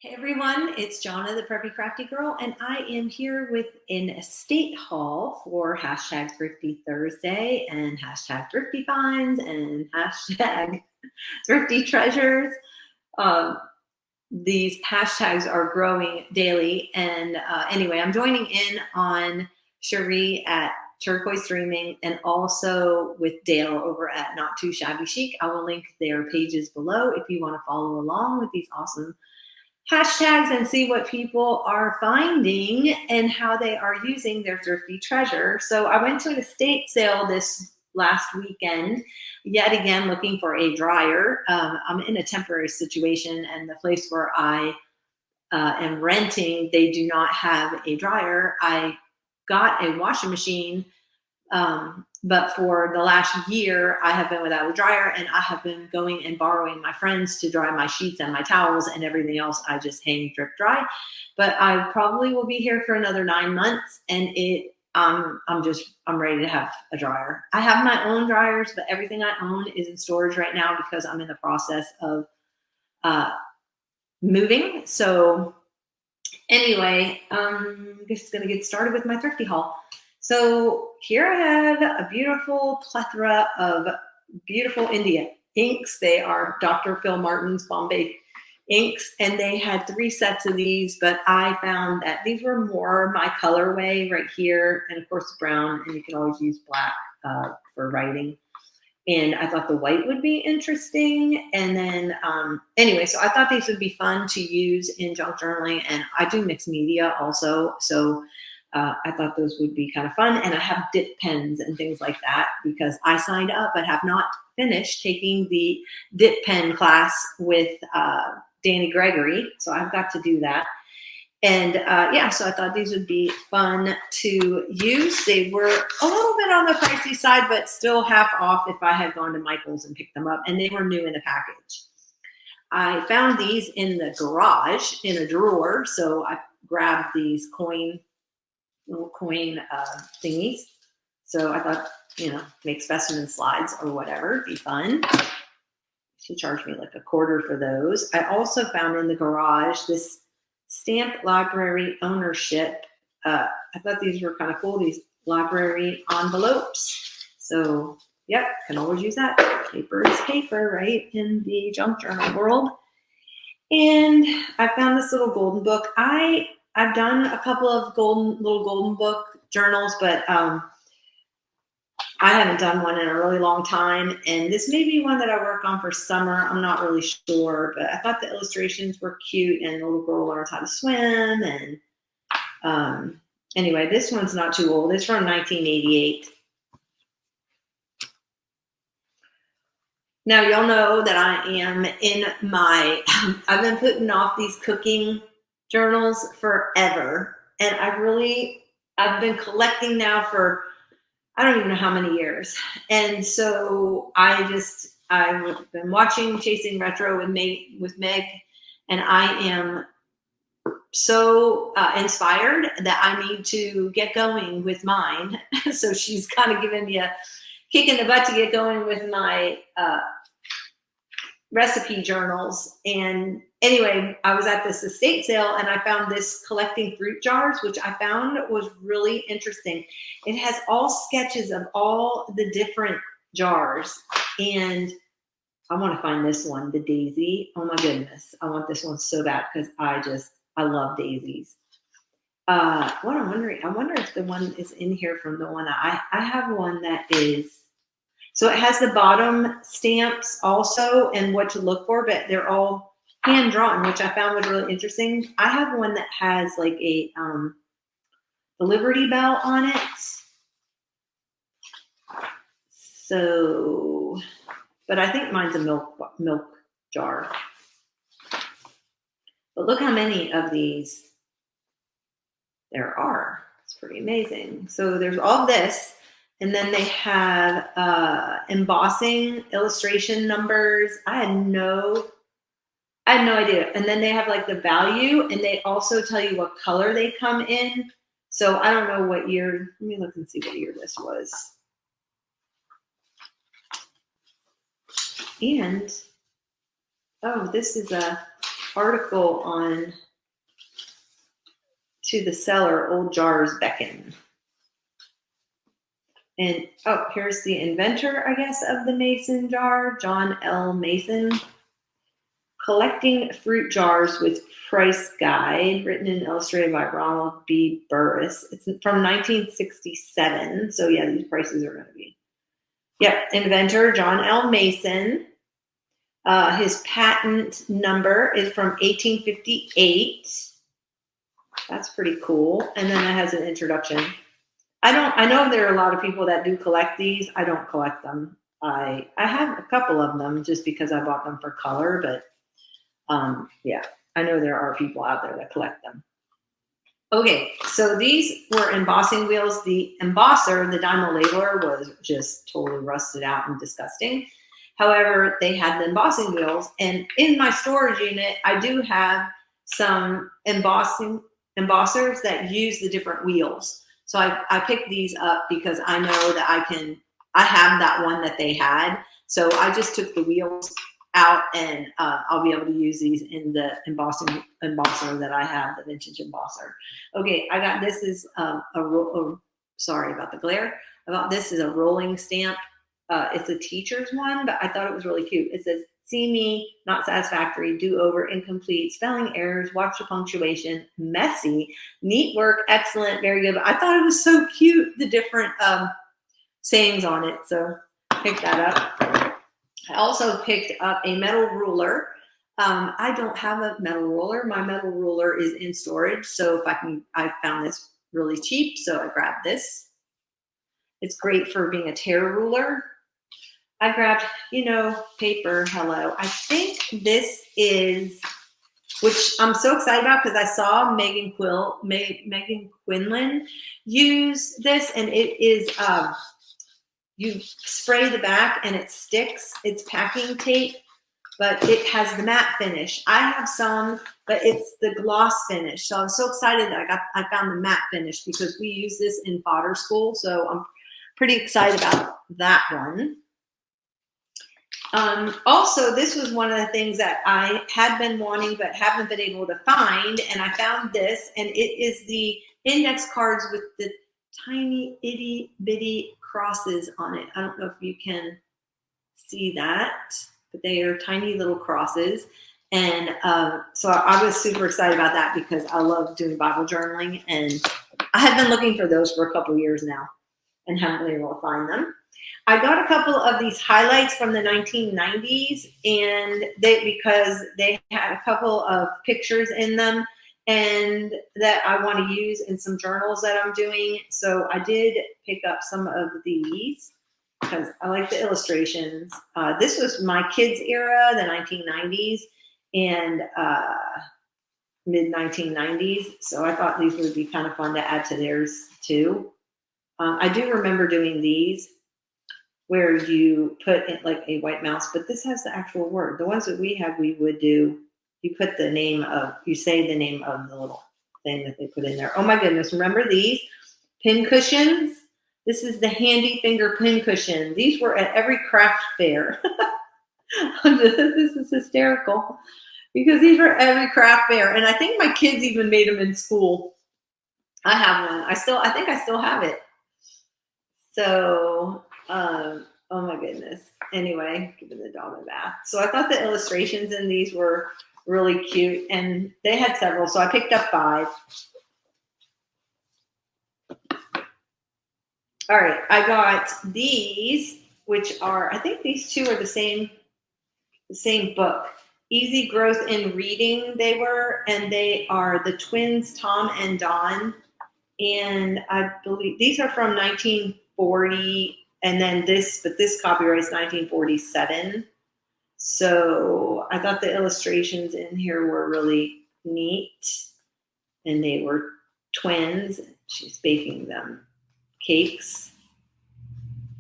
Hey everyone, it's Jonna, the Preppy Crafty Girl, and I am here with an estate haul for hashtag Thrifty Thursday and hashtag Thrifty Finds and hashtag Thrifty Treasures. Um, these hashtags are growing daily, and anyway, I'm joining in on Cherie at Turquoise Dreaming and also with Dale over at Not Too Shabby Chic. I will link their pages below if you want to follow along with these awesome hashtags and see what people are finding and how they are using their thrifty treasure. So I went to an estate sale this last weekend, yet again looking for a dryer. I'm in a temporary situation, and the place where I am renting, they do not have a dryer. I got a washing machine, but for the last year, I have been without a dryer, and I have been going and borrowing my friends to dry my sheets and my towels, and everything else I just hang drip dry. But I probably will be here for another 9 months, and I'm ready to have a dryer. I have my own dryers, but everything I own is in storage right now because I'm in the process of moving. So anyway, I'm just gonna get started with my thrifty haul. So here I have a beautiful plethora of beautiful India inks. They are Dr. Phil Martin's Bombay inks, and they had 3 sets of these, but I found that these were more my colorway right here, and of course brown, and you can always use black for writing. And I thought the white would be interesting. And then anyway, so I thought these would be fun to use in junk journaling, and I do mixed media also. So I thought those would be kind of fun. And I have dip pens and things like that because I signed up but have not finished taking the dip pen class with Danny Gregory. So I've got to do that. And yeah, so I thought these would be fun to use. They were a little bit on the pricey side, but still half off if I had gone to Michael's and picked them up. And they were new in the package. I found these in the garage in a drawer. So I grabbed these little coin thingies. So I thought, make specimen slides or whatever, be fun. She charged me like $0.25 for those. I also found in the garage this stamp library ownership. I thought these were kind of cool, these library envelopes. So yep, can always use that. Paper is paper, right, in the junk journal world. And I found this little golden book. I've done a couple of little golden book journals, but I haven't done one in a really long time, and this may be one that I work on for summer. I'm not really sure, but I thought the illustrations were cute, and the little girl learns how to swim. And anyway, this one's not too old. It's from 1988. Now, y'all know that I am in I've been putting off these cooking journals forever, and I've been collecting now for I don't even know how many years. And so I've been watching Chasing Retro with Meg, and I am so inspired that I need to get going with mine. So she's kind of giving me a kick in the butt to get going with my recipe journals. And anyway, I was at this estate sale and I found this collecting fruit jars, which I found was really interesting. It has all sketches of all the different jars. And I want to find this one, the daisy. Oh my goodness. I want this one so bad because I love daisies. What I'm wondering, I wonder if the one is in here from the one I have one that is, so it has the bottom stamps also and what to look for, but they're all hand drawn, which I found was really interesting. I have one that has like the Liberty Bell on it. So, but I think mine's a milk jar. But look how many of these there are. It's pretty amazing. So there's all this. And then they have embossing illustration numbers. I had no idea. And then they have like the value, and they also tell you what color they come in. So I don't know what year. Let me look and see what year this was. And oh, this is a article on To the Cellar, Old Jars Beckon. And, oh, here's the inventor, I guess, of the mason jar, John L. Mason. Collecting Fruit Jars with Price Guide, written and illustrated by Ronald B. Burris. It's from 1967. So, yeah, these prices are going to be. Yep, inventor, John L. Mason. His patent number is from 1858. That's pretty cool. And then it has an introduction. I know there are a lot of people that do collect these. I don't collect them. I have a couple of them just because I bought them for color, but yeah, I know there are people out there that collect them. Okay, so these were embossing wheels. The embosser, the Dymo labeler, was just totally rusted out and disgusting. However, they had the embossing wheels, and in my storage unit, I do have some embossers that use the different wheels. So I picked these up because I know that I have that one that they had. So I just took the wheels out, and I'll be able to use these in the embosser that I have, the vintage embosser. Okay, I got this is sorry about the glare. This is a rolling stamp. It's a teacher's one, but I thought it was really cute. It says, "See me, not satisfactory, do over, incomplete, spelling errors, watch the punctuation, messy, neat work, excellent, very good." But I thought it was so cute, the different sayings on it. So pick that up. I also picked up a metal ruler. I don't have a metal ruler. My metal ruler is in storage. So I found this really cheap. So I grabbed this. It's great for being a tear ruler. I grabbed, paper. Hello. I think this is, which I'm so excited about because I saw Megan Quinlan use this, and it is, you spray the back and it sticks. It's packing tape, but it has the matte finish. I have some, but it's the gloss finish. So I'm so excited that I found the matte finish because we use this in fodder school. So I'm pretty excited about that one. Also, this was one of the things that I had been wanting but haven't been able to find, and I found this, and it is the index cards with the tiny itty bitty crosses on it. I don't know if you can see that, but they are tiny little crosses. And so I was super excited about that because I love doing Bible journaling, and I had been looking for those for a couple years now and haven't been able to find them. I got a couple of these highlights from the 1990s, and because they had a couple of pictures in them and that I want to use in some journals that I'm doing. So I did pick up some of these because I like the illustrations. This was my kids' era, the 1990s and mid-1990s. So I thought these would be kind of fun to add to theirs too. I do remember doing these where you put in like a white mouse, but this has the actual word. The ones that we have, we would do, you say the name of the little thing that they put in there. Oh my goodness, remember these pin cushions? This is the handy finger pin cushion. These were at every craft fair. This is hysterical because these were every craft fair. And I think my kids even made them in school. I have one. I think I still have it. So, oh my goodness. Anyway, giving the dog a bath. So I thought the illustrations in these were really cute, and they had several. So I picked up 5. All right, I got these, which are, I think these two are the same book. Easy Growth in Reading, they were, and they are the twins, Tom and Don. And I believe these are from 1940, and then this copyright is 1947. So I thought the illustrations in here were really neat, and they were twins. She's baking them cakes,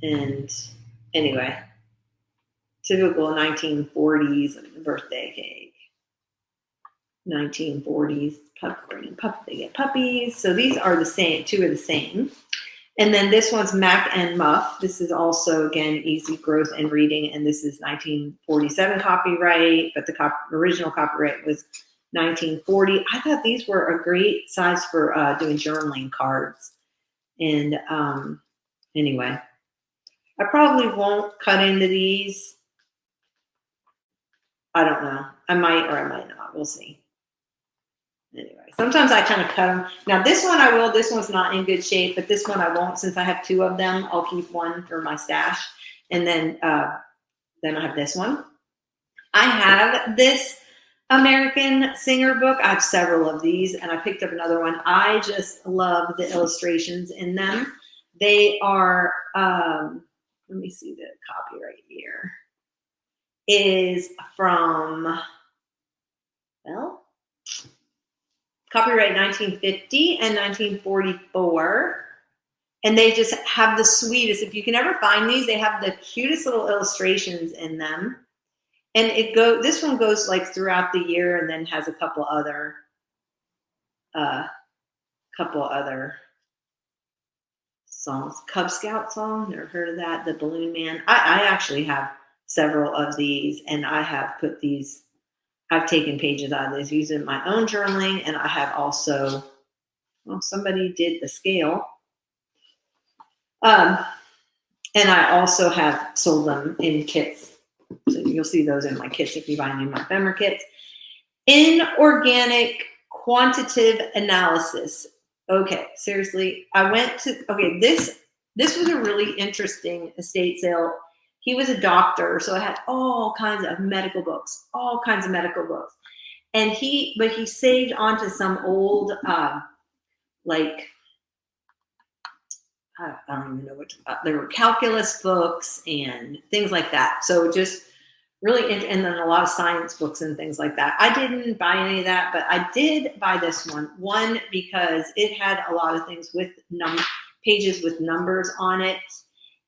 and anyway, typical 1940s birthday cake. 1940s they get puppies. So these are the same. 2 are the same. And then this one's Mac and Muff. This is also, again, easy growth and reading. And this is 1947 copyright, but the original copyright was 1940. I thought these were a great size for doing journaling cards. And anyway, I probably won't cut into these. I don't know. I might or I might not. We'll see. Anyway, sometimes I kind of cut them. Now this one I will. This one's not in good shape, but this one I won't. Since I have two of them, I'll keep one for my stash, and then I have this one. I have this American singer book. I have several of these, and I picked up another one. I just love the illustrations in them. They are. Let me see the copyright here. Is from copyright 1950 and 1944. And they just have the sweetest, if you can ever find these, they have the cutest little illustrations in them. And this one goes like throughout the year and then has a couple other songs. Cub Scout song, never heard of that. The Balloon Man. I actually have several of these, and I have put these, I've taken pages out of these using my own journaling, and I have also, somebody did the scale. And I also have sold them in kits. So you'll see those in my kits if you buy any of my ephemera kits. Inorganic quantitative analysis. Okay, seriously, this was a really interesting estate sale. He was a doctor, so I had all kinds of medical books. And he saved onto some old, I don't even know there were calculus books and things like that. So just really, and then a lot of science books and things like that. I didn't buy any of that, but I did buy this one. One, because it had a lot of things with pages with numbers on it.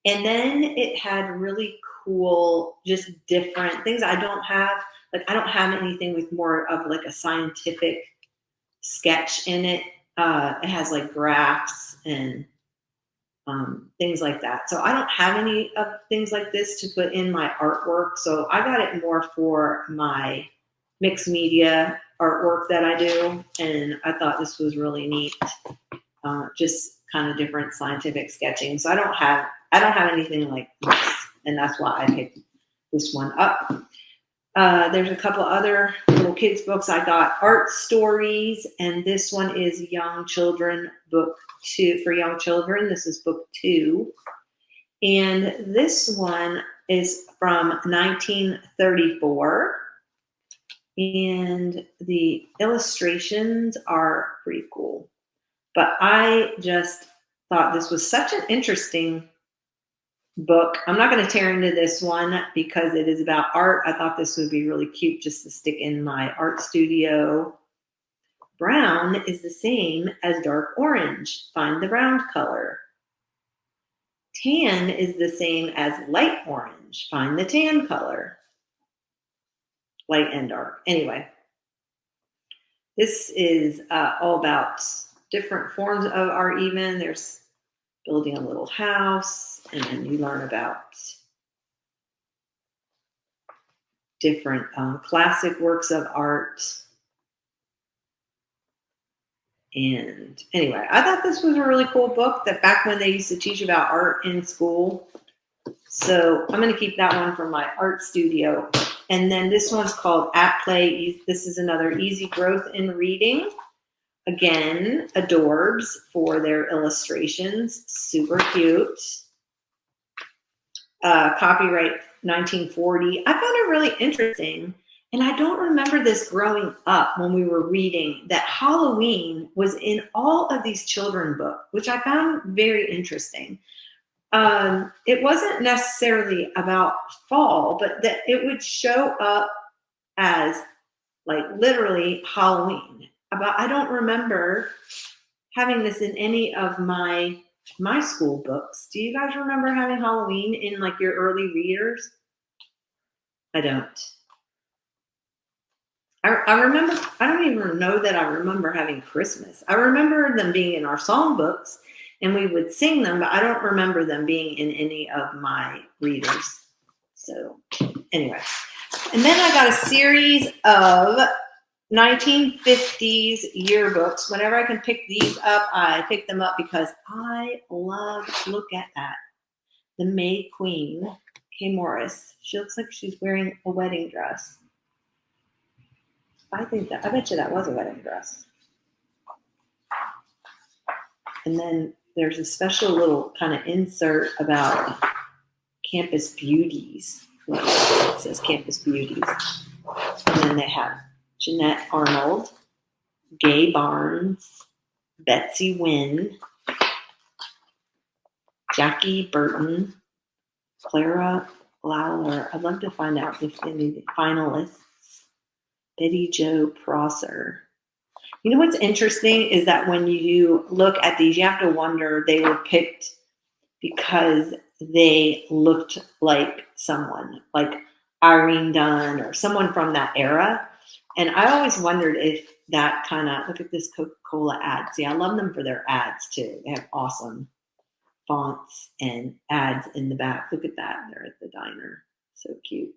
And then it had really cool, just different things I don't have. Like I don't have anything with more of like a scientific sketch in it. It has like graphs and things like that. So I don't have any of things like this to put in my artwork. So I got it more for my mixed media artwork that I do. And I thought this was really neat. Just kind of different scientific sketching. So I don't have anything like this. And that's why I picked this one up. There's a couple other little kids books. I got Art Stories, and this one is Young Children book 2 for young children. This is book 2. And this one is from 1934. And the illustrations are pretty cool. But I just thought this was such an interesting book. I'm not going to tear into this one because it is about art. I thought this would be really cute just to stick in my art studio. Brown is the same as dark orange. Find the brown color. Tan is the same as light orange. Find the tan color. Light and dark. Anyway, this is all about different forms of art even. There's building a little house, and then you learn about different classic works of art. And anyway, I thought this was a really cool book that back when they used to teach about art in school. So I'm going to keep that one for my art studio. And then this one's called At Play. This is another easy growth in reading. Again, adorbs for their illustrations. Super cute. Copyright 1940. I found it really interesting. And I don't remember this growing up when we were reading that Halloween was in all of these children books, which I found very interesting. It wasn't necessarily about fall, but that it would show up as like literally Halloween. I don't remember having this in any of my school books. Do you guys remember having Halloween in like your early readers? I don't. I remember, I don't even know that I remember having Christmas. I remember them being in our song books And we would sing them, but I don't remember them being in any of my readers. So anyway. And then I got a series of 1950s yearbooks. Whenever I can pick these up, I pick them up because I love, look at that. The May Queen, Kay Morris. She looks like she's wearing a wedding dress. I bet you that was a wedding dress. And then there's a special little kind of insert about campus beauties. It says campus beauties. And then they have Jeanette Arnold, Gay Barnes, Betsy Wynn, Jackie Burton, Clara Lawler. I'd love to find out if any of the finalists. Betty Jo Prosser. You know what's interesting is that when you look at these, you have to wonder they were picked because they looked like someone, like Irene Dunn or someone from that era. And I always wondered if that kind of, look at this Coca-Cola ad. See, I love them for their ads too. They have awesome fonts and ads in the back. Look at that. They're at the diner. So cute.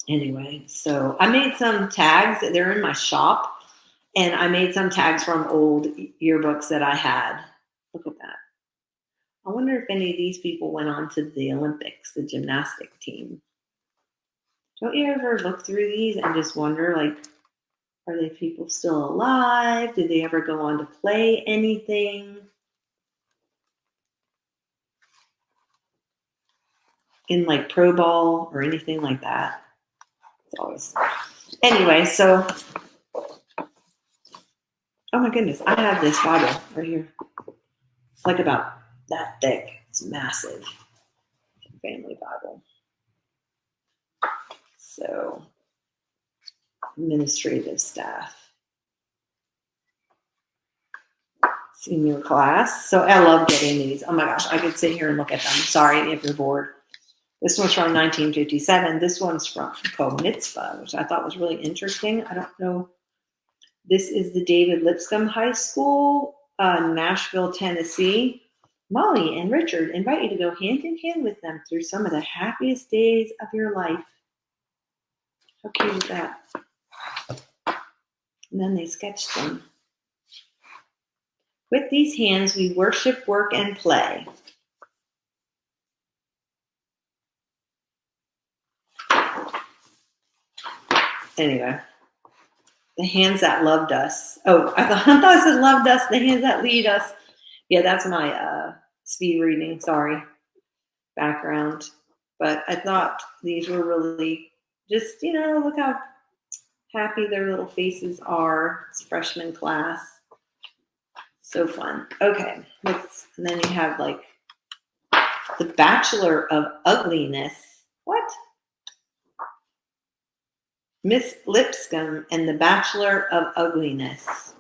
Anyway, so I made some tags. They're in my shop. And I made some tags from old yearbooks that I had. Look at that. I wonder if any of these people went on to the Olympics, the gymnastic team. Don't you ever look through these and just wonder, like, are they people still alive? Did they ever go on to play anything? In like pro ball or anything like that? It's always. Anyway, so, oh my goodness, I have this Bible right here. It's like about that thick. It's massive. Family Bible. So, administrative staff. Senior class. So I love getting these. Oh my gosh, I could sit here and look at them. Sorry if you're bored. This one's from 1957. This one's from called Mitzvah, which I thought was really interesting. I don't know. This is the David Lipscomb High School, Nashville, Tennessee. Molly and Richard invite you to go hand in hand with them through some of the happiest days of your life. How cute is that? And then they sketched them. With these hands, we worship, work, and play. Anyway, the hands that loved us. Oh, I thought it said loved us, the hands that lead us. Yeah, that's my speed reading, sorry, background. But I thought these were really just, look how happy their little faces are. It's freshman class. So fun. Okay, and then you have like the Bachelor of Ugliness. What? Miss Lipscomb and the Bachelor of Ugliness.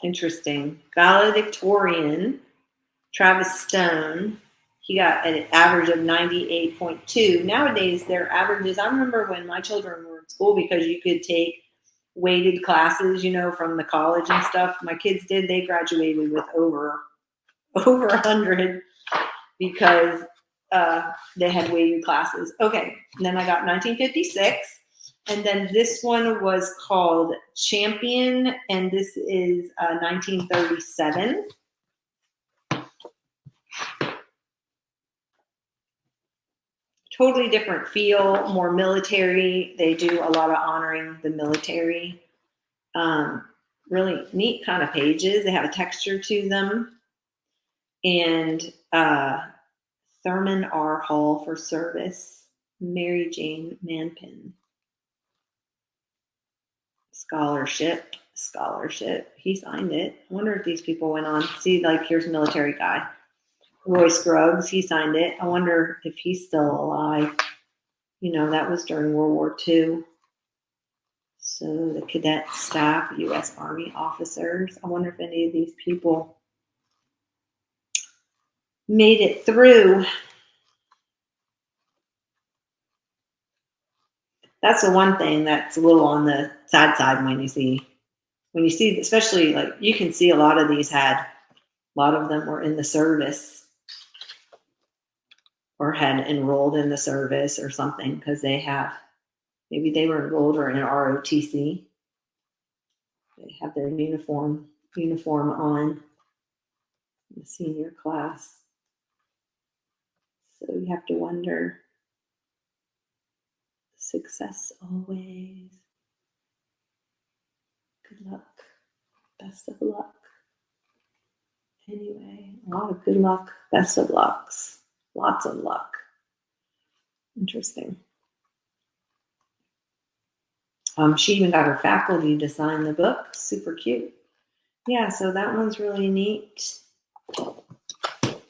Interesting. Valedictorian, Travis Stone. He got an average of 98.2. Nowadays, their averages, I remember when my children were in school because you could take weighted classes, from the college and stuff. My kids did. They graduated with over 100 because they had weighted classes. Okay, and then I got 1956. And then this one was called Champion, and this is 1937. Totally different feel, more military. They do a lot of honoring the military. Really neat kind of pages. They have a texture to them. And Thurman R. Hall for service. Mary Jane Manpin. Scholarship. He signed it. I wonder if these people went on. See, like, here's military guy. Roy Scruggs, he signed it. I wonder if he's still alive. That was during World War II. So the cadet staff, U.S. Army officers. I wonder if any of these people made it through. that's the one thing that's a little on the sad side when you see, especially like you can see a lot of these a lot of them were in the service or had enrolled in the service or something because maybe they were enrolled or in ROTC. They have their uniform on in the senior class. So you have to wonder, success always. Good luck. Best of luck. Anyway, a lot of good luck. Best of lucks. Lots of luck. Interesting. She even got her faculty to sign the book. Super cute. Yeah, so that one's really neat.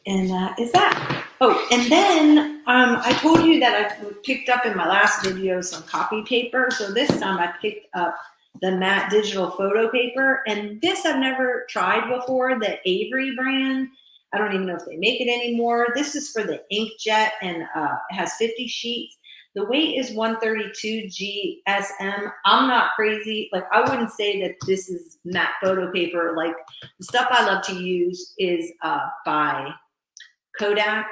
And that is that. Oh, and then I told you that I picked up in my last video some copy paper. So this time I picked up the matte digital photo paper. And this I've never tried before, the Avery brand. I don't even know if they make it anymore. This is for the inkjet and it has 50 sheets. The weight is 132 GSM. I'm not crazy. Like, I wouldn't say that this is matte photo paper. Like, the stuff I love to use is by Canon.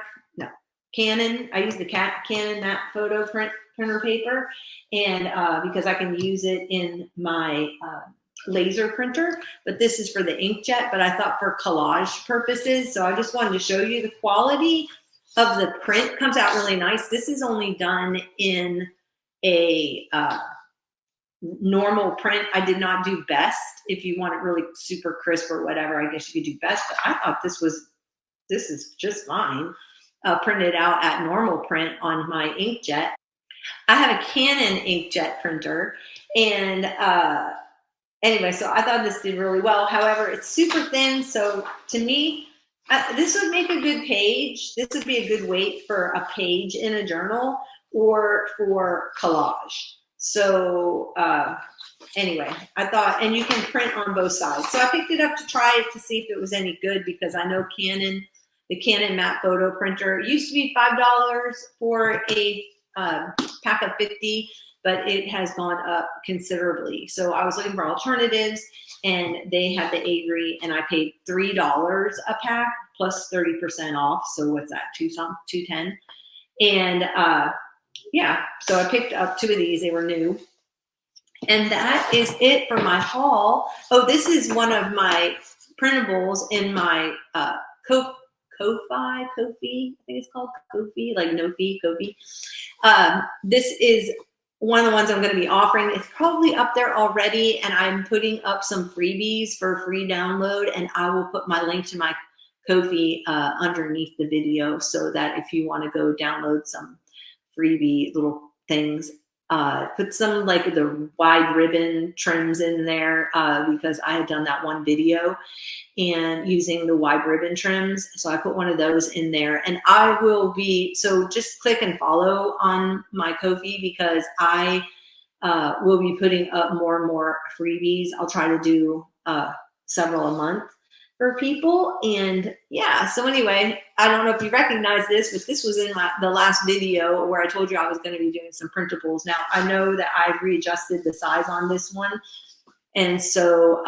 I use the Canon matte photo printer paper, and because I can use it in my laser printer, but this is for the inkjet. But I thought for collage purposes, so I just wanted to show you the quality of the print. Comes out really nice. This is only done in a normal print. I did not do best. If you want it really super crisp or whatever, I guess you could do best. But I thought this is just fine. Printed out at normal print on my inkjet. I have a Canon inkjet printer, and anyway, so I thought this did really well. However, it's super thin, so to me, this would make a good page. This would be a good weight for a page in a journal or for collage. So anyway, I thought, and you can print on both sides. So I picked it up to try it to see if it was any good, because I know the Canon matte photo printer used to be $5 for a pack of 50, but it has gone up considerably. So I was looking for alternatives, and they had the Avery, and I paid $3 a pack plus 30% off. So what's that? $210. And yeah, so I picked up 2 of these. They were new. And that is it for my haul. Oh, this is one of my printables in my Ko-fi, I think it's called Ko-fi, like no fee, Ko-fi. This is one of the ones I'm going to be offering. It's probably up there already, and I'm putting up some freebies for free download, and I will put my link to my Ko-fi underneath the video, so that if you want to go download some freebie little things, put some like the wide ribbon trims in there, because I had done that one video and using the wide ribbon trims. So I put one of those in there, and I will be, so just click and follow on my Ko-fi, because I will be putting up more and more freebies. I'll try to do several a month for people. And yeah, so anyway, I don't know if you recognize this, but this was in the last video where I told you I was going to be doing some printables. Now I know that I've readjusted the size on this one, and so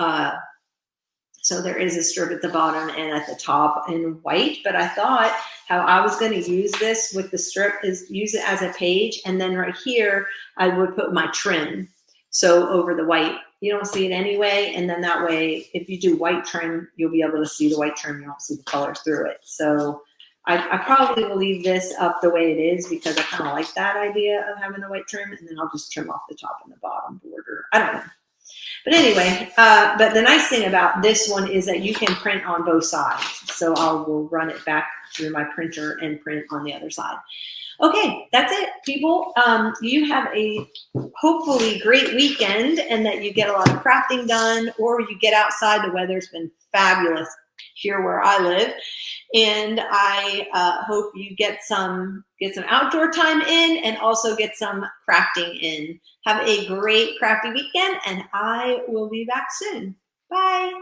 so there is a strip at the bottom and at the top in white. But I thought how I was going to use this with the strip is use it as a page, and then right here I would put my trim. So over the white, you don't see it anyway. And then that way, if you do white trim, you'll be able to see the white trim. You don't see the color through it. So I probably will leave this up the way it is, because I kind of like that idea of having the white trim. And then I'll just trim off the top and the bottom border. I don't know. But anyway, but the nice thing about this one is that you can print on both sides. So I will run it back through my printer and print on the other side. Okay, that's it, people. You have a hopefully great weekend, and that you get a lot of crafting done, or you get outside. The weather's been fabulous here where I live, and I hope you get some outdoor time in, and also get some crafting in. Have a great crafty weekend, and I will be back soon. Bye.